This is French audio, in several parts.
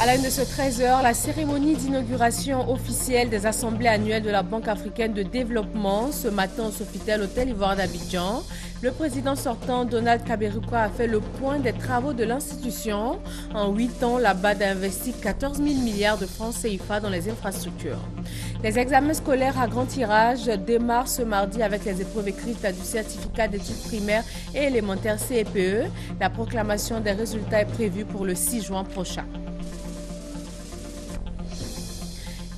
À la une de ce 13h, la cérémonie d'inauguration officielle des assemblées annuelles de la Banque africaine de développement. Ce matin au Sofitel Hôtel Ivoire d'Abidjan, le président sortant Donald Kaberuka a fait le point des travaux de l'institution. En 8 ans, la BAD a investi 14 000 milliards de francs CFA dans les infrastructures. Les examens scolaires à grand tirage démarrent ce mardi avec les épreuves écrites du certificat d'études primaires et élémentaires CEPE. La proclamation des résultats est prévue pour le 6 juin prochain.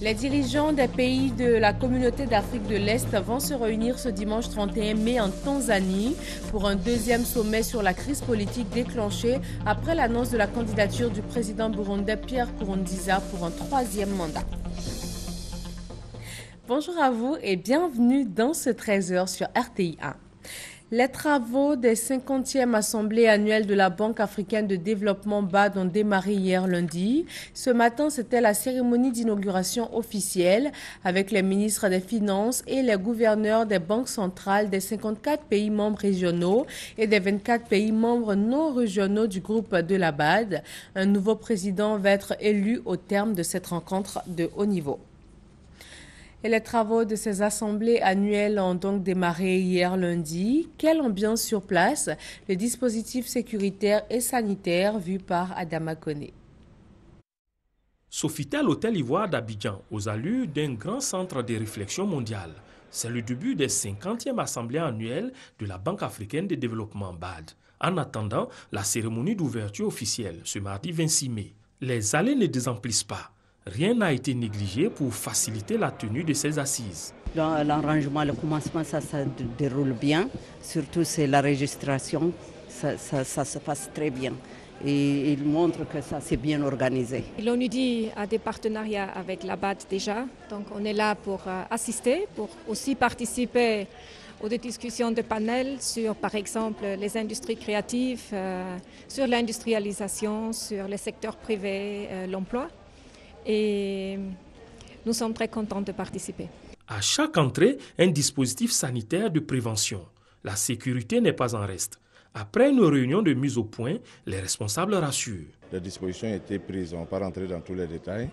Les dirigeants des pays de la communauté d'Afrique de l'Est vont se réunir ce dimanche 31 mai en Tanzanie pour un deuxième sommet sur la crise politique déclenchée après l'annonce de la candidature du président burundais Pierre Nkurunziza pour un troisième mandat. Bonjour à vous et bienvenue dans ce 13h sur RTI 1. Les travaux des 50e assemblées annuelles de la Banque africaine de développement BAD ont démarré hier lundi. Ce matin, c'était la cérémonie d'inauguration officielle avec les ministres des Finances et les gouverneurs des banques centrales des 54 pays membres régionaux et des 24 pays membres non régionaux du groupe de la BAD. Un nouveau président va être élu au terme de cette rencontre de haut niveau. Et les travaux de ces assemblées annuelles ont donc démarré hier lundi. Quelle ambiance sur place? Le dispositif sécuritaire et sanitaire vu par Adama Koné. Sofitel Hôtel Ivoire d'Abidjan, aux allures d'un grand centre de réflexion mondiale. C'est le début des 50e assemblées annuelles de la Banque africaine de développement BAD. En attendant la cérémonie d'ouverture officielle ce mardi 26 mai. Les allées ne désemplissent pas. Rien n'a été négligé pour faciliter la tenue de ces assises. Dans l'arrangement, le commencement, ça se déroule bien. Surtout, c'est la registration, ça se passe très bien. Et il montre que ça s'est bien organisé. L'ONUDI a des partenariats avec la BAD déjà. Donc on est là pour assister, pour aussi participer aux discussions de panels sur, par exemple, les industries créatives, sur l'industrialisation, sur le secteur privé, l'emploi. Et nous sommes très contents de participer. À chaque entrée, un dispositif sanitaire de prévention. La sécurité n'est pas en reste. Après une réunion de mise au point, les responsables rassurent. Les dispositions ont été prises, on ne va pas rentrer dans tous les détails,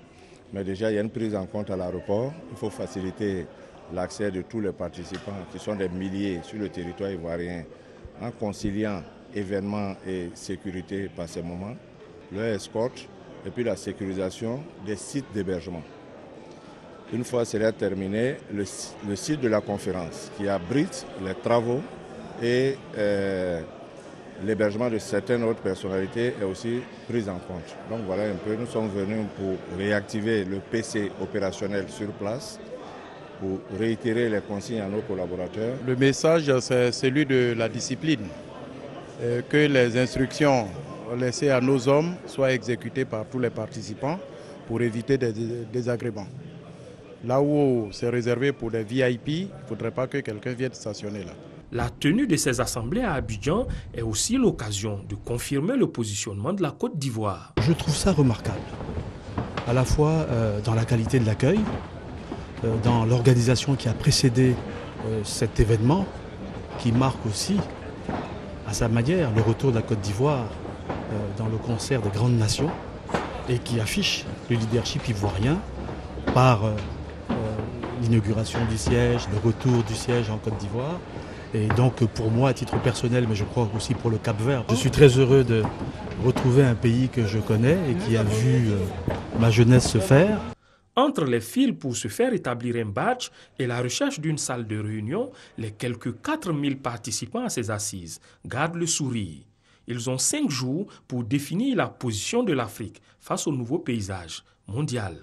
mais déjà il y a une prise en compte à l'aéroport. Il faut faciliter l'accès de tous les participants, qui sont des milliers sur le territoire ivoirien, en conciliant événements et sécurité par ces moments. Le escorte et puis la sécurisation des sites d'hébergement. Une fois cela terminé, le site de la conférence qui abrite les travaux et l'hébergement de certaines autres personnalités est aussi pris en compte. Donc voilà un peu, nous sommes venus pour réactiver le PC opérationnel sur place, pour réitérer les consignes à nos collaborateurs. Le message, c'est celui de la discipline, que les instructions laissées à nos hommes soient exécutées par tous les participants pour éviter des désagréments. Là où c'est réservé pour des VIP, il ne faudrait pas que quelqu'un vienne stationner là. La tenue de ces assemblées à Abidjan est aussi l'occasion de confirmer le positionnement de la Côte d'Ivoire. Je trouve ça remarquable, à la fois dans la qualité de l'accueil, dans l'organisation qui a précédé cet événement, qui marque aussi, à sa manière, le retour de la Côte d'Ivoire dans le concert des grandes nations et qui affiche le leadership ivoirien par l'inauguration du siège, le retour du siège en Côte d'Ivoire. Et donc pour moi, à titre personnel, mais je crois aussi pour le Cap-Vert, je suis très heureux de retrouver un pays que je connais et qui a vu ma jeunesse se faire. Entre les fils pour se faire établir un badge et la recherche d'une salle de réunion, les quelques 4000 participants à ces assises gardent le sourire. Ils ont 5 jours pour définir la position de l'Afrique face au nouveau paysage mondial.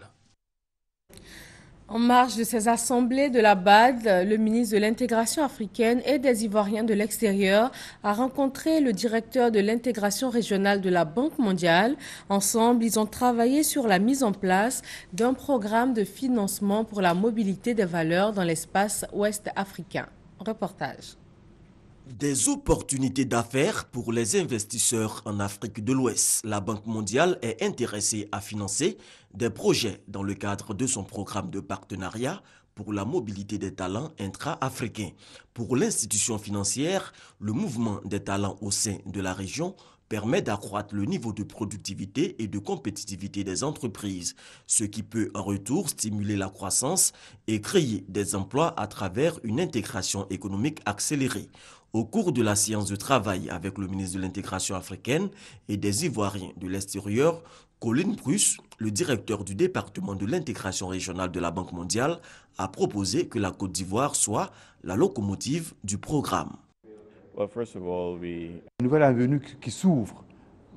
En marge de ces assemblées de la BAD, le ministre de l'intégration africaine et des Ivoiriens de l'extérieur a rencontré le directeur de l'intégration régionale de la Banque mondiale. Ensemble, ils ont travaillé sur la mise en place d'un programme de financement pour la mobilité des valeurs dans l'espace ouest africain. Reportage. Des opportunités d'affaires pour les investisseurs en Afrique de l'Ouest. La Banque mondiale est intéressée à financer des projets dans le cadre de son programme de partenariat pour la mobilité des talents intra-africains. Pour l'institution financière, le mouvement des talents au sein de la région permet d'accroître le niveau de productivité et de compétitivité des entreprises, ce qui peut en retour stimuler la croissance et créer des emplois à travers une intégration économique accélérée. Au cours de la séance de travail avec le ministre de l'Intégration africaine et des Ivoiriens de l'extérieur, Colin Bruce, le directeur du département de l'intégration régionale de la Banque mondiale, a proposé que la Côte d'Ivoire soit la locomotive du programme. Une nouvelle avenue qui s'ouvre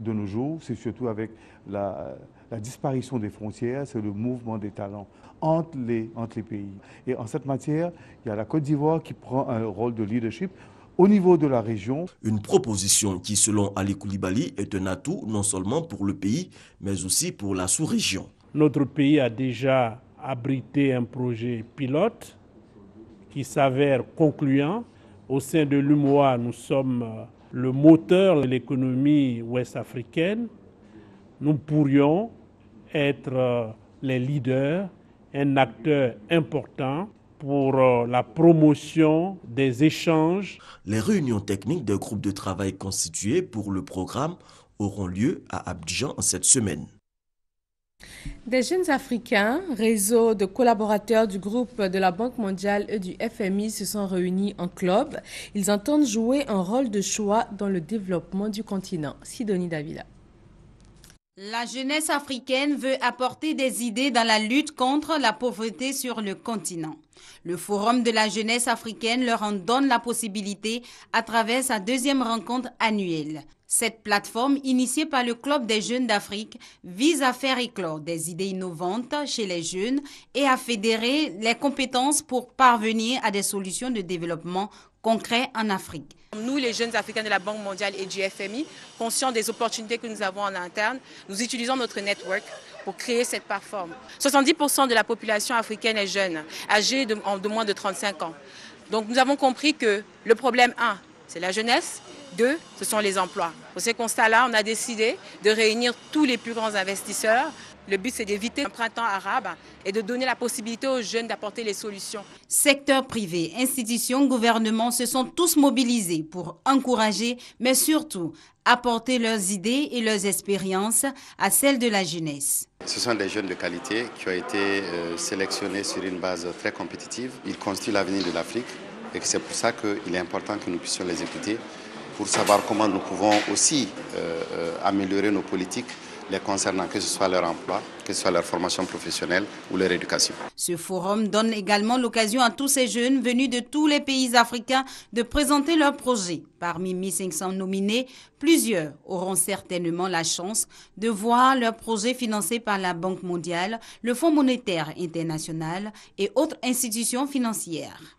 de nos jours, c'est surtout avec la disparition des frontières, c'est le mouvement des talents entre les pays. Et en cette matière, il y a la Côte d'Ivoire qui prend un rôle de leadership au niveau de la région. Une proposition qui, selon Ali Koulibaly, est un atout non seulement pour le pays, mais aussi pour la sous-région. Notre pays a déjà abrité un projet pilote qui s'avère concluant. Au sein de l'UMOA, nous sommes le moteur de l'économie ouest-africaine. Nous pourrions être les leaders, un acteur important pour la promotion des échanges. Les réunions techniques des groupes de travail constitués pour le programme auront lieu à Abidjan cette semaine. Des jeunes Africains, réseau de collaborateurs du groupe de la Banque mondiale et du FMI se sont réunis en club. Ils entendent jouer un rôle de choix dans le développement du continent. Sidonie Davila. La jeunesse africaine veut apporter des idées dans la lutte contre la pauvreté sur le continent. Le Forum de la jeunesse africaine leur en donne la possibilité à travers sa deuxième rencontre annuelle. Cette plateforme, initiée par le Club des jeunes d'Afrique, vise à faire éclore des idées innovantes chez les jeunes et à fédérer les compétences pour parvenir à des solutions de développement concrets en Afrique. Nous, les jeunes Africains de la Banque mondiale et du FMI, conscients des opportunités que nous avons en interne, nous utilisons notre network pour créer cette plateforme. 70% de la population africaine est jeune, âgée de moins de 35 ans. Donc nous avons compris que le problème 1, c'est la jeunesse. 2, ce sont les emplois. Pour ces constats-là, on a décidé de réunir tous les plus grands investisseurs. Le but, c'est d'éviter un printemps arabe et de donner la possibilité aux jeunes d'apporter les solutions. Secteur privé, institutions, gouvernements se sont tous mobilisés pour encourager, mais surtout apporter leurs idées et leurs expériences à celles de la jeunesse. Ce sont des jeunes de qualité qui ont été sélectionnés sur une base très compétitive. Ils constituent l'avenir de l'Afrique et c'est pour ça qu'il est important que nous puissions les écouter pour savoir comment nous pouvons aussi améliorer nos politiques les concernant, que ce soit leur emploi, que ce soit leur formation professionnelle ou leur éducation. Ce forum donne également l'occasion à tous ces jeunes venus de tous les pays africains de présenter leurs projets. Parmi 1500 nominés, plusieurs auront certainement la chance de voir leurs projets financés par la Banque mondiale, le Fonds monétaire international et autres institutions financières.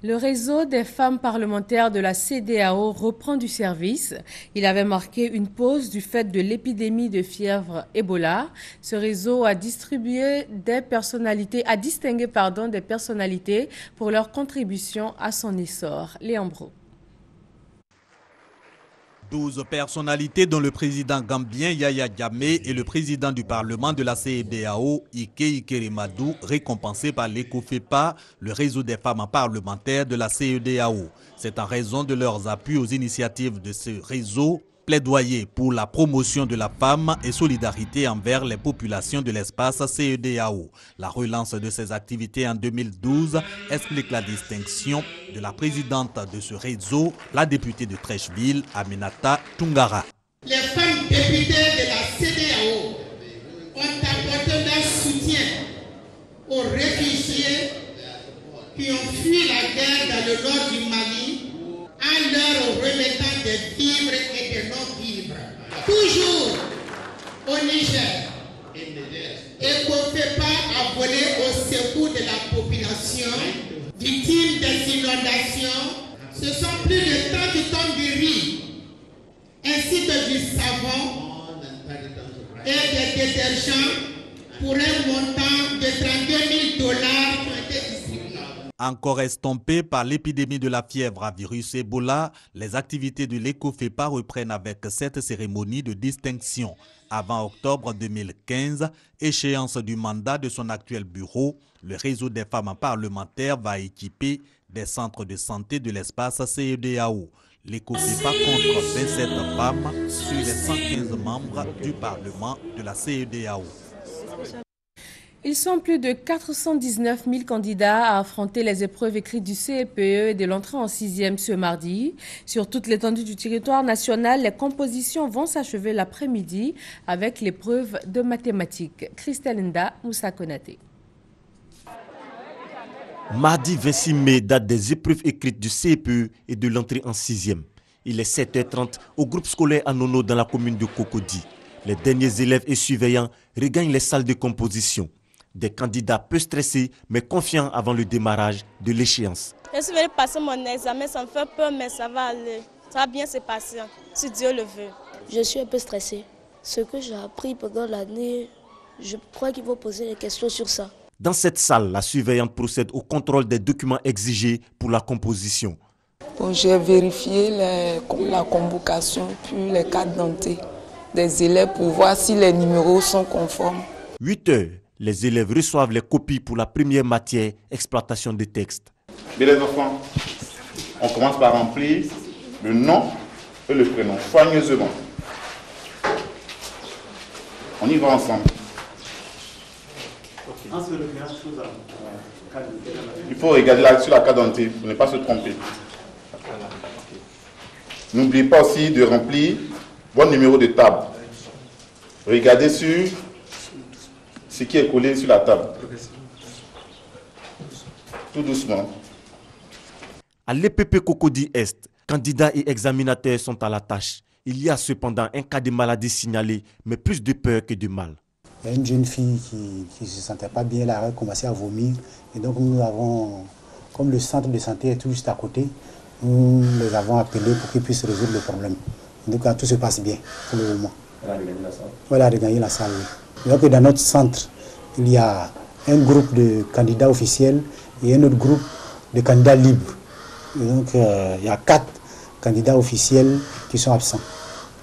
Le réseau des femmes parlementaires de la CEDEAO reprend du service. Il avait marqué une pause du fait de l'épidémie de fièvre Ebola. Ce réseau a distingué des personnalités pour leur contribution à son essor. Léandro. 12 personnalités dont le président gambien Yaya Jammeh et le président du Parlement de la CEDEAO, Ike Ikeremadou, récompensés par l'ECOFEPA, le réseau des femmes parlementaires de la CEDEAO. C'est en raison de leurs appuis aux initiatives de ce réseau, plaidoyer pour la promotion de la femme et solidarité envers les populations de l'espace CEDEAO. La relance de ces activités en 2012 explique la distinction de la présidente de ce réseau, la députée de Trècheville, Aminata Tungara. Les femmes députées de la CEDEAO ont apporté leur soutien aux réfugiés qui ont fui la guerre dans le nord du Mali en leur remettant des vivres et des non-vivres. Toujours au Niger, ECOFEPA a volé au secours de la population victime des inondations. Ce sont plus de 30 tonnes de riz, ainsi que du savon et des détergents pour un montant de $32 000 qui ont été distribués. Encore estompées par l'épidémie de la fièvre à virus Ebola, les activités de l'ECOFEPA reprennent avec cette cérémonie de distinction. Avant octobre 2015, échéance du mandat de son actuel bureau, le réseau des femmes parlementaires va équiper des centres de santé de l'espace CEDEAO. L'ECOFEPA compte 27 femmes sur les 115 membres du Parlement de la CEDEAO. Ils sont plus de 419 000 candidats à affronter les épreuves écrites du CEPE et de l'entrée en 6e ce mardi. Sur toute l'étendue du territoire national, les compositions vont s'achever l'après-midi avec l'épreuve de mathématiques. Christelle Nda, Moussa Konaté. Mardi 26 mai, date des épreuves écrites du CEPE et de l'entrée en 6e. Il est 7h30 au groupe scolaire Anono dans la commune de Cocody. Les derniers élèves et surveillants regagnent les salles de composition. Des candidats peu stressés mais confiants avant le démarrage de l'échéance. Je suis venue passer mon examen, ça me fait peur mais ça va aller. Ça va bien se passer, si Dieu le veut. Je suis un peu stressée. Ce que j'ai appris pendant l'année, je crois qu'ils vont poser des questions sur ça. Dans cette salle, la surveillante procède au contrôle des documents exigés pour la composition. Bon, j'ai vérifié la convocation puis les cartes d'identité des élèves pour voir si les numéros sont conformes. 8 heures, les élèves reçoivent les copies pour la première matière, exploitation des textes. Bien les enfants, on commence par remplir le nom et le prénom, soigneusement. On y va ensemble. Il faut regarder là sur la carte d'identité pour ne pas se tromper. N'oubliez pas aussi de remplir votre numéro de table. Regardez sur ce qui est collé sur la table. Tout doucement. À l'EPP Cocody Est, candidats et examinateurs sont à la tâche. Il y a cependant un cas de maladie signalé, mais plus de peur que de mal. Il y a une jeune fille qui ne se sentait pas bien, elle a commencé à vomir. Et donc nous avons, comme le centre de santé est tout juste à côté, nous les avons appelés pour qu'ils puissent résoudre le problème. Donc tout se passe bien pour le moment. Elle a regagné la salle. Elle a regagné la salle, oui. Donc dans notre centre, il y a un groupe de candidats officiels et un autre groupe de candidats libres. Et donc il y a 4 candidats officiels qui sont absents.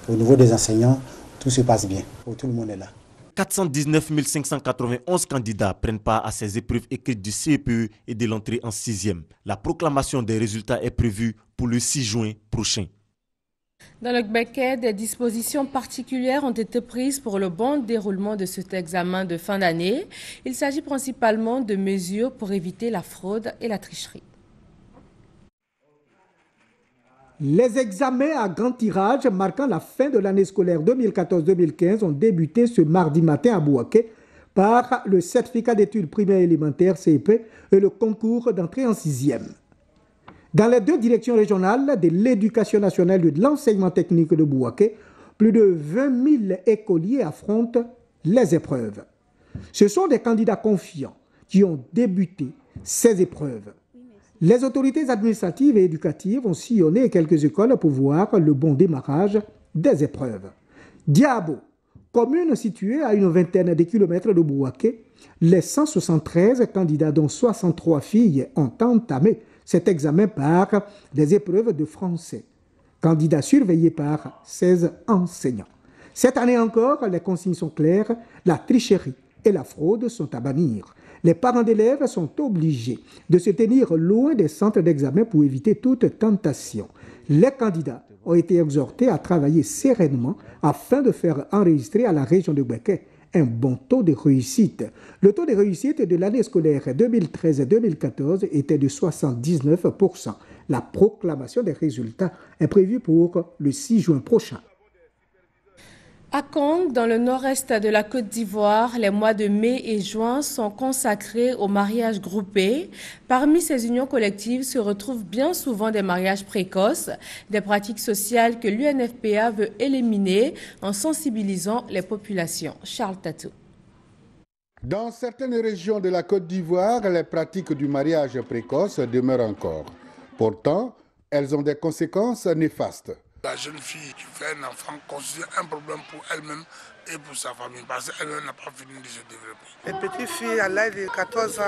Au niveau des enseignants, tout se passe bien. Tout le monde est là. 419 591 candidats prennent part à ces épreuves écrites du CEPE et de l'entrée en 6e. La proclamation des résultats est prévue pour le 6 juin prochain. Dans le Gbeke, des dispositions particulières ont été prises pour le bon déroulement de cet examen de fin d'année. Il s'agit principalement de mesures pour éviter la fraude et la tricherie. Les examens à grand tirage marquant la fin de l'année scolaire 2014-2015 ont débuté ce mardi matin à Bouaké par le certificat d'études primaires élémentaires CEP et le concours d'entrée en 6e. Dans les 2 directions régionales de l'éducation nationale et de l'enseignement technique de Bouaké, plus de 20 000 écoliers affrontent les épreuves. Ce sont des candidats confiants qui ont débuté ces épreuves. Les autorités administratives et éducatives ont sillonné quelques écoles pour voir le bon démarrage des épreuves. Diabo, commune située à une vingtaine de kilomètres de Bouaké, les 173 candidats dont 63 filles ont entamé cet examen par des épreuves de français. Candidats surveillés par 16 enseignants. Cette année encore, les consignes sont claires, la tricherie et la fraude sont à bannir. Les parents d'élèves sont obligés de se tenir loin des centres d'examen pour éviter toute tentation. Les candidats ont été exhortés à travailler sereinement afin de faire enregistrer à la région de Gbeke un bon taux de réussite. Le taux de réussite de l'année scolaire 2013-2014 était de 79%. La proclamation des résultats est prévue pour le 6 juin prochain. À Kong, dans le nord-est de la Côte d'Ivoire, les mois de mai et juin sont consacrés au mariage groupé. Parmi ces unions collectives se retrouvent bien souvent des mariages précoces, des pratiques sociales que l'UNFPA veut éliminer en sensibilisant les populations. Charles Tatou. Dans certaines régions de la Côte d'Ivoire, les pratiques du mariage précoce demeurent encore. Pourtant, elles ont des conséquences néfastes. La jeune fille qui fait un enfant constitue un problème pour elle-même et pour sa famille parce qu'elle-même n'a pas fini de se développer. Les petites filles à l'âge de 14 ans,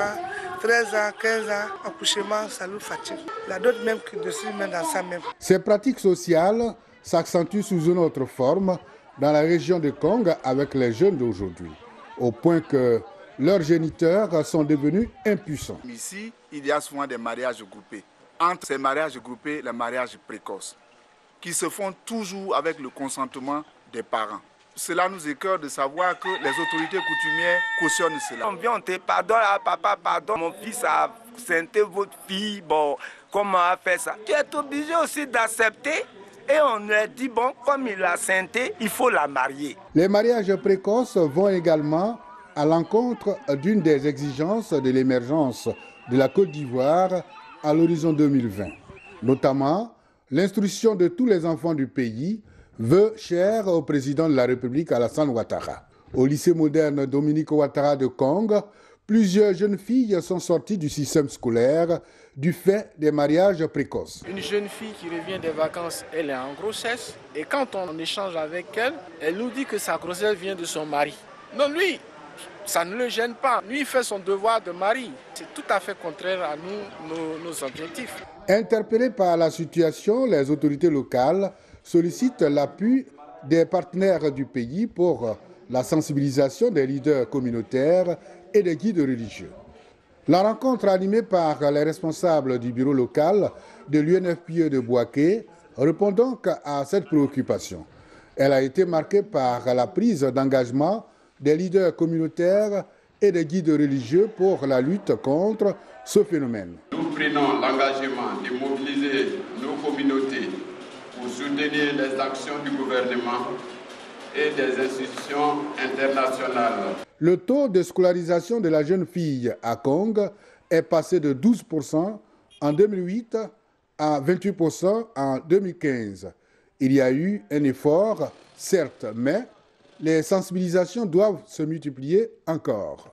13 ans, 15 ans, accouchement, ça nous fatigue. Il y a d'autres même qui décident même dans ça même. Ces pratiques sociales s'accentuent sous une autre forme dans la région de Kong avec les jeunes d'aujourd'hui, au point que leurs géniteurs sont devenus impuissants. Ici, il y a souvent des mariages groupés. Entre ces mariages groupés, les mariages précoces. qui se font toujours avec le consentement des parents. Cela nous écœure de savoir que les autorités coutumières cautionnent cela. On vient, on te pardonne, papa, pardon, mon fils a scenté votre fille, bon, comment a fait ça? Tu es obligé aussi d'accepter et on lui dit, bon, comme il l'a scenté, il faut la marier. Les mariages précoces vont également à l'encontre d'une des exigences de l'émergence de la Côte d'Ivoire à l'horizon 2020, notamment l'instruction de tous les enfants du pays, vœu cher au président de la République Alassane Ouattara. Au lycée moderne Dominique Ouattara de Kong, plusieurs jeunes filles sont sorties du système scolaire du fait des mariages précoces. Une jeune fille qui revient des vacances, elle est en grossesse et quand on échange avec elle, elle nous dit que sa grossesse vient de son mari. Non, lui, ça ne le gêne pas. Lui, il fait son devoir de mari. C'est tout à fait contraire à nous, nos objectifs. Interpellées par la situation, les autorités locales sollicitent l'appui des partenaires du pays pour la sensibilisation des leaders communautaires et des guides religieux. La rencontre animée par les responsables du bureau local de l'UNFPE de Bouaké répond donc à cette préoccupation. Elle a été marquée par la prise d'engagement des leaders communautaires et des guides religieux pour la lutte contre ce phénomène. Nous prenons l'engagement de mobiliser nos communautés pour soutenir les actions du gouvernement et des institutions internationales. Le taux de scolarisation de la jeune fille à Kong est passé de 12% en 2008 à 28% en 2015. Il y a eu un effort, certes, mais les sensibilisations doivent se multiplier encore.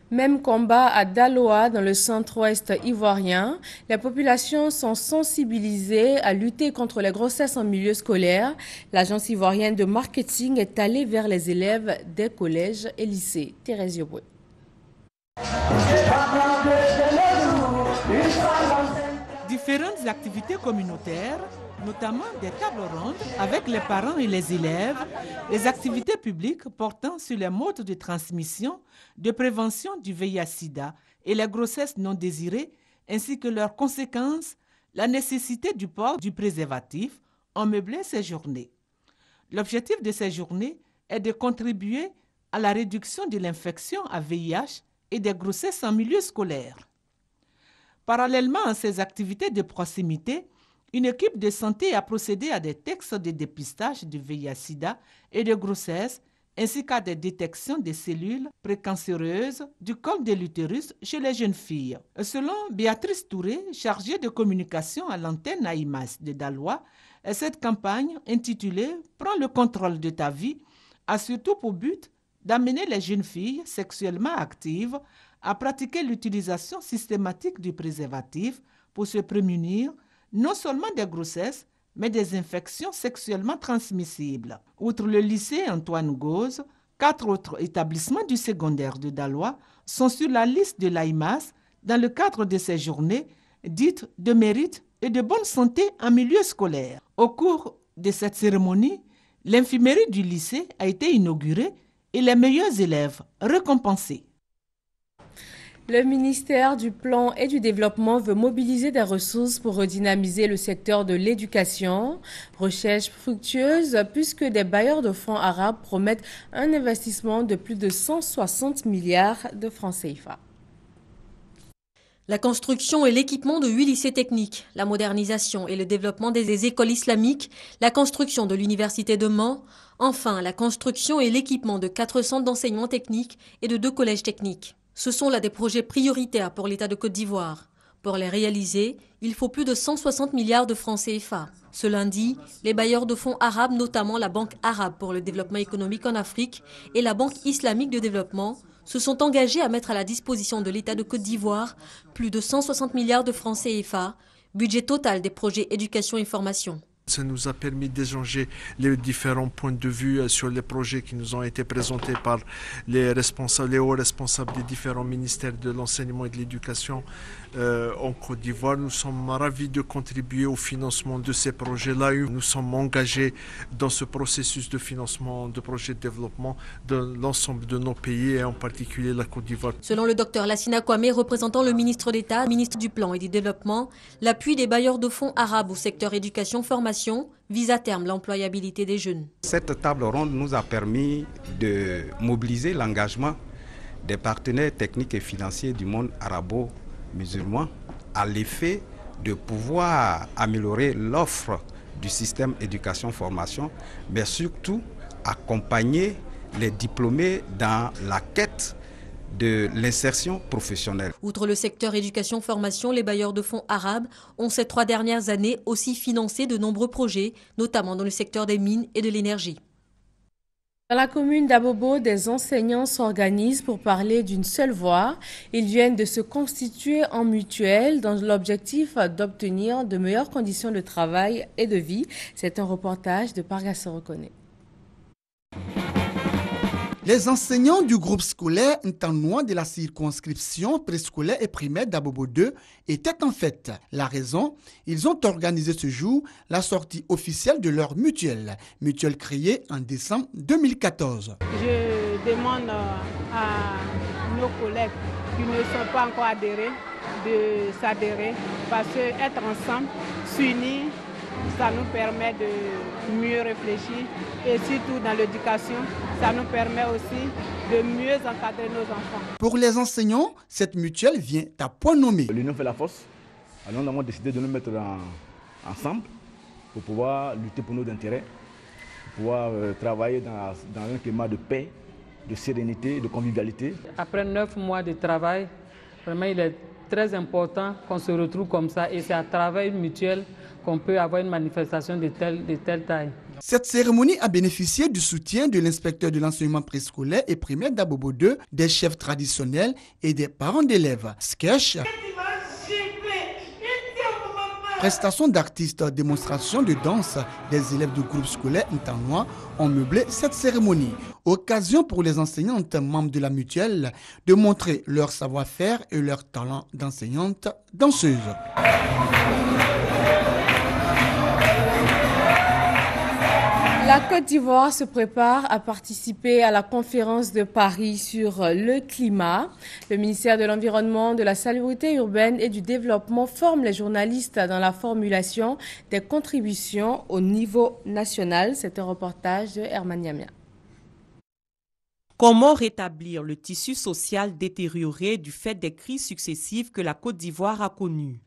Même combat à Daloa, dans le centre-ouest ivoirien. Les populations sont sensibilisées à lutter contre les grossesses en milieu scolaire. L'agence ivoirienne de marketing est allée vers les élèves des collèges et lycées. Thérèse Yoboué. Différentes activités communautaires, notamment des tables rondes avec les parents et les élèves, les activités publiques portant sur les modes de transmission, de prévention du VIH-Sida et les grossesses non désirées, ainsi que leurs conséquences, la nécessité du port du préservatif, ont meublé ces journées. L'objectif de ces journées est de contribuer à la réduction de l'infection à VIH et des grossesses en milieu scolaire. Parallèlement à ces activités de proximité, une équipe de santé a procédé à des tests de dépistage du VIH-Sida et de grossesse, ainsi qu'à des détections des cellules précancéreuses du col de l'utérus chez les jeunes filles. Selon Béatrice Touré, chargée de communication à l'antenne AIMAS de Daloa, cette campagne intitulée « Prends le contrôle de ta vie » a surtout pour but d'amener les jeunes filles sexuellement actives à pratiquer l'utilisation systématique du préservatif pour se prémunir non seulement des grossesses, mais des infections sexuellement transmissibles. Outre le lycée Antoine Gauze, 4 autres établissements du secondaire de Daloa sont sur la liste de l'AIMAS dans le cadre de ces journées dites de mérite et de bonne santé en milieu scolaire. Au cours de cette cérémonie, l'infirmerie du lycée a été inaugurée et les meilleurs élèves récompensés. Le ministère du Plan et du Développement veut mobiliser des ressources pour redynamiser le secteur de l'éducation. Recherche fructueuse puisque des bailleurs de fonds arabes promettent un investissement de plus de 160 milliards de francs CFA. La construction et l'équipement de 8 lycées techniques, la modernisation et le développement des écoles islamiques, la construction de l'université de Mans, enfin la construction et l'équipement de 4 centres d'enseignement technique et de 2 collèges techniques. Ce sont là des projets prioritaires pour l'État de Côte d'Ivoire. Pour les réaliser, il faut plus de 160 milliards de francs CFA. Ce lundi, les bailleurs de fonds arabes, notamment la Banque arabe pour le développement économique en Afrique et la Banque islamique de développement, se sont engagés à mettre à la disposition de l'État de Côte d'Ivoire plus de 160 milliards de francs CFA, budget total des projets éducation et formation. Ça nous a permis d'échanger les différents points de vue sur les projets qui nous ont été présentés par les hauts responsables des différents ministères de l'enseignement et de l'éducation en Côte d'Ivoire. Nous sommes ravis de contribuer au financement de ces projets-là. Nous sommes engagés dans ce processus de financement de projets de développement de l'ensemble de nos pays et en particulier la Côte d'Ivoire. Selon le docteur Lassina Kwame, représentant le ministre d'État, ministre du Plan et du Développement, l'appui des bailleurs de fonds arabes au secteur éducation-formation formation vise à terme l'employabilité des jeunes. Cette table ronde nous a permis de mobiliser l'engagement des partenaires techniques et financiers du monde arabo-musulman à l'effet de pouvoir améliorer l'offre du système éducation-formation, mais surtout accompagner les diplômés dans la quête de l'insertion professionnelle. Outre le secteur éducation-formation, les bailleurs de fonds arabes ont ces 3 dernières années aussi financé de nombreux projets, notamment dans le secteur des mines et de l'énergie. Dans la commune d'Abobo, des enseignants s'organisent pour parler d'une seule voix. Ils viennent de se constituer en mutuelle dans l'objectif d'obtenir de meilleures conditions de travail et de vie. C'est un reportage de Parga Reconnaît. Les enseignants du groupe scolaire ntanois de la circonscription préscolaire et primaire d'Abobo 2 étaient en fête. La raison, ils ont organisé ce jour la sortie officielle de leur mutuelle créée en décembre 2014. Je demande à nos collègues qui ne sont pas encore adhérés de s'adhérer parce qu'être ensemble, s'unir, ça nous permet de mieux réfléchir et surtout dans l'éducation, ça nous permet aussi de mieux encadrer nos enfants. Pour les enseignants, cette mutuelle vient à point nommé. L'union fait la force. Alors nous avons décidé de nous mettre ensemble pour pouvoir lutter pour nos intérêts, pour pouvoir travailler dans un climat de paix, de sérénité, de convivialité. Après 9 mois de travail, vraiment il est très important qu'on se retrouve comme ça et c'est à travers une mutuelle qu'on peut avoir une manifestation de telle taille. Cette cérémonie a bénéficié du soutien de l'inspecteur de l'enseignement préscolaire et primaire d'Abobo 2, des chefs traditionnels et des parents d'élèves. Sketch, prestation d'artistes, démonstration de danse des élèves du groupe scolaire ntanois ont meublé cette cérémonie. Occasion pour les enseignantes membres de la mutuelle de montrer leur savoir-faire et leur talent d'enseignante danseuse. La Côte d'Ivoire se prépare à participer à la conférence de Paris sur le climat. Le ministère de l'Environnement, de la Salubrité urbaine et du Développement forme les journalistes dans la formulation des contributions au niveau national. C'est un reportage de Herman Yamia. Comment rétablir le tissu social détérioré du fait des crises successives que la Côte d'Ivoire a connues?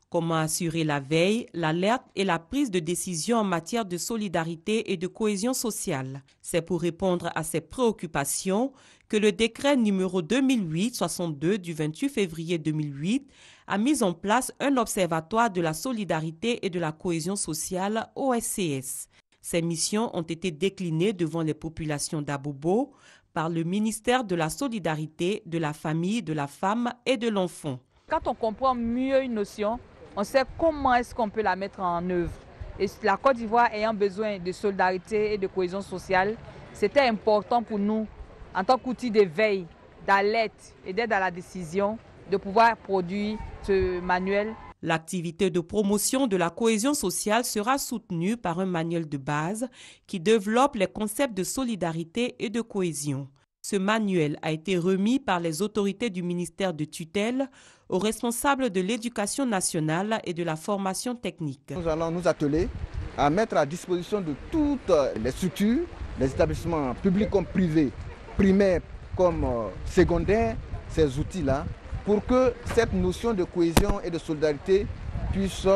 Comment assurer la veille, l'alerte et la prise de décision en matière de solidarité et de cohésion sociale? C'est pour répondre à ces préoccupations que le décret numéro 2008-62 du 28 février 2008 a mis en place un observatoire de la solidarité et de la cohésion sociale OSCS. Ces missions ont été déclinées devant les populations d'Abobo par le ministère de la Solidarité, de la Famille, de la Femme et de l'Enfant. Quand on comprend mieux une notion, on sait comment est-ce qu'on peut la mettre en œuvre. Et la Côte d'Ivoire ayant besoin de solidarité et de cohésion sociale, c'était important pour nous, en tant qu'outil de veille, d'alerte et d'aide à la décision, de pouvoir produire ce manuel. L'activité de promotion de la cohésion sociale sera soutenue par un manuel de base qui développe les concepts de solidarité et de cohésion. Ce manuel a été remis par les autorités du ministère de tutelle aux responsables de l'éducation nationale et de la formation technique. Nous allons nous atteler à mettre à disposition de toutes les structures, les établissements publics comme privés, primaires comme secondaires, ces outils-là, pour que cette notion de cohésion et de solidarité puisse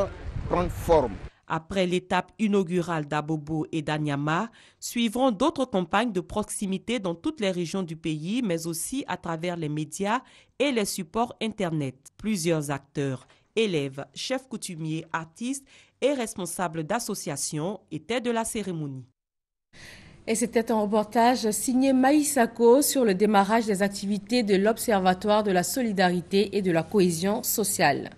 prendre forme. Après l'étape inaugurale d'Abobo et d'Anyama, suivront d'autres campagnes de proximité dans toutes les régions du pays, mais aussi à travers les médias et les supports Internet. Plusieurs acteurs, élèves, chefs coutumiers, artistes et responsables d'associations étaient de la cérémonie. Et c'était un reportage signé Maïsako sur le démarrage des activités de l'Observatoire de la solidarité et de la cohésion sociale.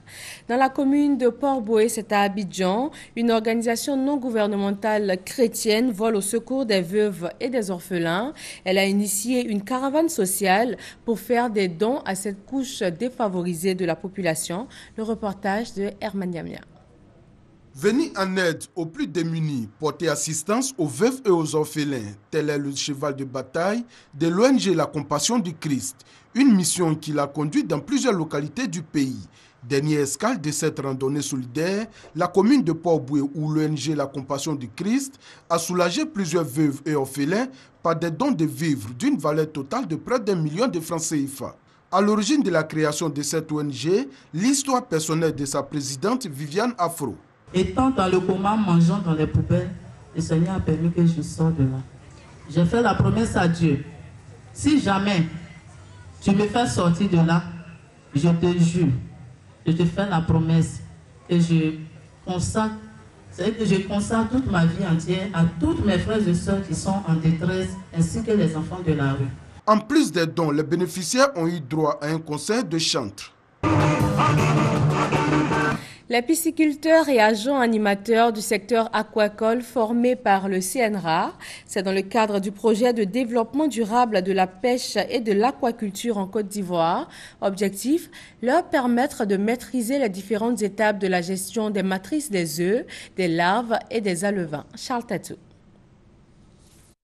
Dans la commune de Port-Boué, c'est à Abidjan, une organisation non gouvernementale chrétienne vole au secours des veuves et des orphelins. Elle a initié une caravane sociale pour faire des dons à cette couche défavorisée de la population. Le reportage de Herman Yamia. Venir en aide aux plus démunis, porter assistance aux veuves et aux orphelins, tel est le cheval de bataille de l'ONG La Compassion du Christ, une mission qui l'a conduit dans plusieurs localités du pays. Dernière escale de cette randonnée solidaire, la commune de Port-Boué, où l'ONG La Compassion du Christ a soulagé plusieurs veuves et orphelins par des dons de vivres d'une valeur totale de près d'1 million de francs CFA. À l'origine de la création de cette ONG, l'histoire personnelle de sa présidente Viviane Afro. Étant dans le coma, mangeant dans les poubelles, le Seigneur a permis que je sorte de là. J'ai fait la promesse à Dieu. Si jamais tu me fais sortir de là, je te jure, je te fais la promesse et je consacre toute ma vie entière à tous mes frères et sœurs qui sont en détresse, ainsi que les enfants de la rue. En plus des dons, les bénéficiaires ont eu droit à un concert de chantre. Les pisciculteurs et agents animateurs du secteur aquacole formés par le CNRA, c'est dans le cadre du projet de développement durable de la pêche et de l'aquaculture en Côte d'Ivoire. Objectif, leur permettre de maîtriser les différentes étapes de la gestion des matrices des œufs, des larves et des alevins. Charles Tatou.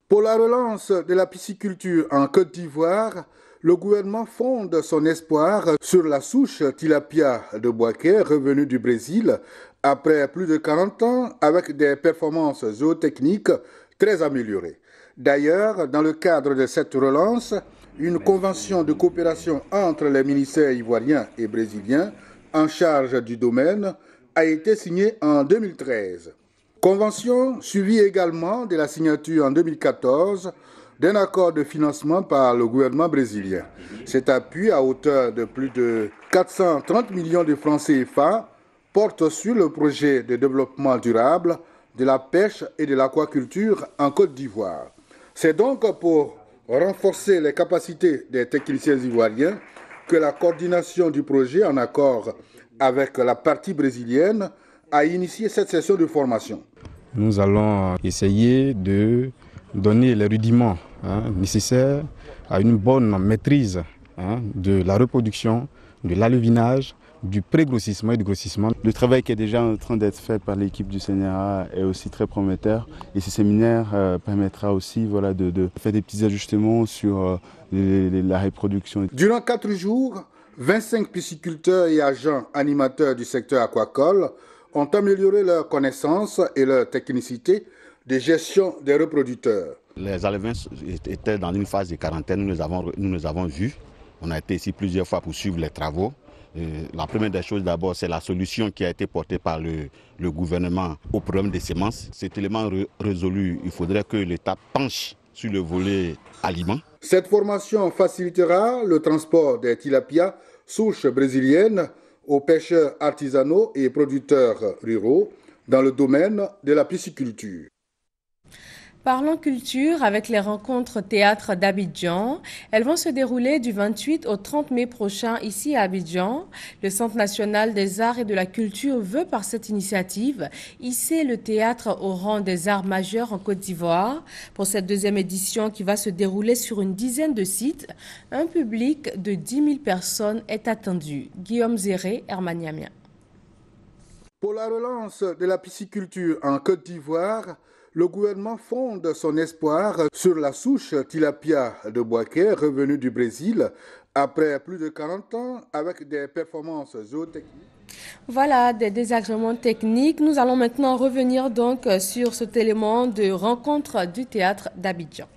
Pour la relance de la pisciculture en Côte d'Ivoire, le gouvernement fonde son espoir sur la souche tilapia de Boaké, revenue du Brésil, après plus de 40 ans avec des performances zootechniques très améliorées. D'ailleurs, dans le cadre de cette relance, une convention de coopération entre les ministères ivoiriens et brésiliens en charge du domaine a été signée en 2013. Convention suivie également de la signature en 2014 d'un accord de financement par le gouvernement brésilien. Cet appui à hauteur de plus de 430 millions de francs CFA porte sur le projet de développement durable de la pêche et de l'aquaculture en Côte d'Ivoire. C'est donc pour renforcer les capacités des techniciens ivoiriens que la coordination du projet, en accord avec la partie brésilienne, a initié cette session de formation. Nous allons essayer de donner les rudiments nécessaires à une bonne maîtrise de la reproduction, de l'alevinage, du pré-grossissement et du grossissement. Le travail qui est déjà en train d'être fait par l'équipe du CNRA est aussi très prometteur et ce séminaire permettra aussi de faire des petits ajustements sur la reproduction. Durant 4 jours, 25 pisciculteurs et agents animateurs du secteur aquacole ont amélioré leurs connaissances et leur technicité de gestion des reproducteurs. Les alevins étaient dans une phase de quarantaine, nous les avons vus. On a été ici plusieurs fois pour suivre les travaux. La première des choses d'abord, c'est la solution qui a été portée par le gouvernement au problème des semences. Cet élément résolu, il faudrait que l'État penche sur le volet aliments. Cette formation facilitera le transport des tilapias, souches brésiliennes, aux pêcheurs artisanaux et producteurs ruraux dans le domaine de la pisciculture. Parlons culture avec les rencontres théâtre d'Abidjan. Elles vont se dérouler du 28 au 30 mai prochain ici à Abidjan. Le Centre national des arts et de la culture veut par cette initiative hisser le théâtre au rang des arts majeurs en Côte d'Ivoire. Pour cette deuxième édition qui va se dérouler sur une dizaine de sites, un public de 10 000 personnes est attendu. Guillaume Zéré, Hermaniamien. Pour la relance de la pisciculture en Côte d'Ivoire, le gouvernement fonde son espoir sur la souche tilapia de Boaké, revenue du Brésil, après plus de 40 ans avec des performances zootechniques. Voilà, des désagréments techniques. Nous allons maintenant revenir donc sur cet élément de rencontre du théâtre d'Abidjan.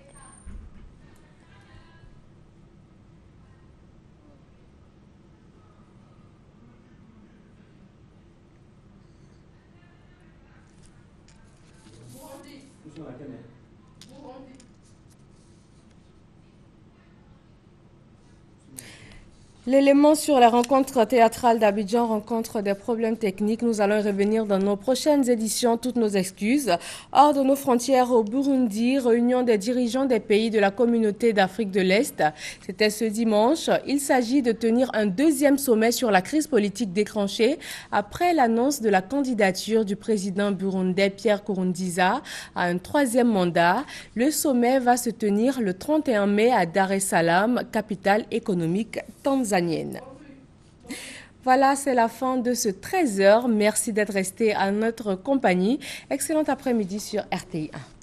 L'élément sur la rencontre théâtrale d'Abidjan rencontre des problèmes techniques. Nous allons revenir dans nos prochaines éditions, toutes nos excuses. Hors de nos frontières au Burundi, réunion des dirigeants des pays de la communauté d'Afrique de l'Est. C'était ce dimanche. Il s'agit de tenir un deuxième sommet sur la crise politique déclenchée après l'annonce de la candidature du président burundais Pierre Nkurunziza à un troisième mandat. Le sommet va se tenir le 31 mai à Dar es Salaam, capitale économique tanzanienne. Voilà, c'est la fin de ce 13h. Merci d'être resté à notre compagnie. Excellent après-midi sur RTI 1.